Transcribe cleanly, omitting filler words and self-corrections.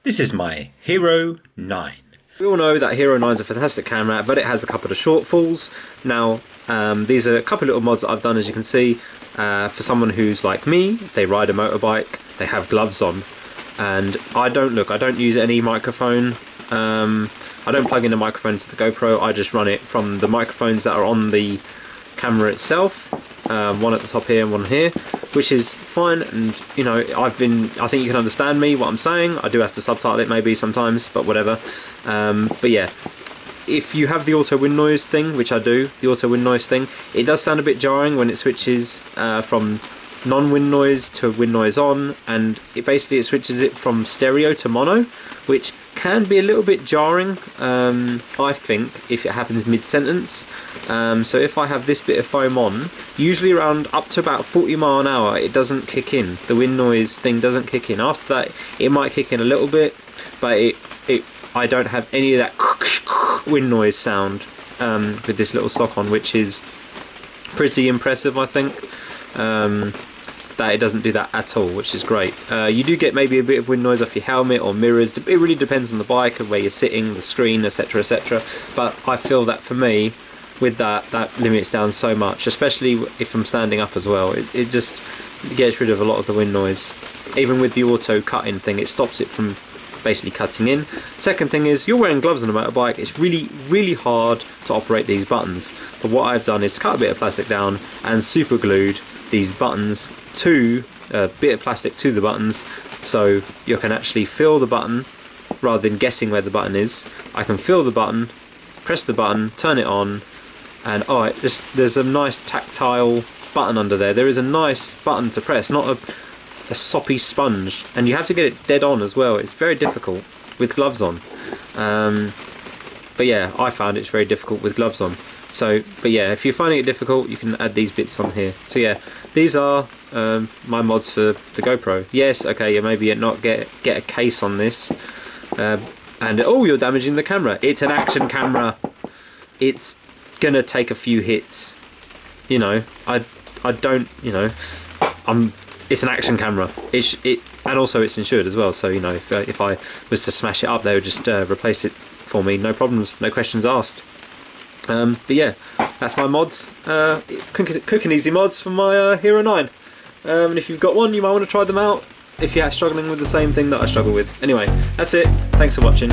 This is my Hero 9. We all know that Hero 9 is a fantastic camera, but it has a couple of shortfalls. Now, these are a couple of little mods that I've done, as you can see. For someone who's like me, they ride a motorbike, they have gloves on, and I don't use any microphone. I don't plug in a microphone to the GoPro, I just run it from the microphones that are on the camera itself. One at the top here and one here, which is fine, and you know, I think you can understand me, what I'm saying. I do have to subtitle it maybe sometimes, but whatever. But yeah, if you have the auto wind noise thing, which I do, the auto wind noise thing, it does sound a bit jarring when it switches from non-wind noise to wind noise on, and it switches it from stereo to mono, which can be a little bit jarring, I think, if it happens mid-sentence. So if I have this bit of foam on, usually around up to about 40 mile an hour, it doesn't kick in. The wind noise thing doesn't kick in. After that, it might kick in a little bit, but I don't have any of that wind noise sound with this little stock on, which is pretty impressive, I think. That it doesn't do that at all, which is great. You do get maybe a bit of wind noise off your helmet or mirrors. It really depends on the bike and where you're sitting, the screen, etc, etc. But I feel that for me, with that limits down so much, especially if I'm standing up as well. It just gets rid of a lot of the wind noise. Even with the auto cutting thing, it stops it from basically cutting in. Second thing is, you're wearing gloves on a motorbike. It's really hard to operate these buttons. But what I've done is cut a bit of plastic down and super glued these buttons to a bit of plastic to the buttons, so you can actually feel the button rather than guessing where the button is. I can feel the button, press the button, turn it on, and there's a nice tactile button under there. There is a nice button to press, not a soppy sponge, and you have to get it dead on as well. It's very difficult with gloves on. But yeah, I found it's very difficult with gloves on. So, but yeah, if you're finding it difficult, you can add these bits on here. So yeah, these are my mods for the GoPro. Yes, okay, yeah, maybe not get a case on this, and oh, you're damaging the camera. It's an action camera. It's gonna take a few hits. You know, I don't, you know, it's an action camera. And also it's insured as well. So you know, if I was to smash it up, they would just replace it for me, no problems, no questions asked. But yeah, that's my mods, quick and easy mods for my Hero 9. And if you've got one, you might want to try them out if you're struggling with the same thing that I struggle with. Anyway, that's it. Thanks for watching.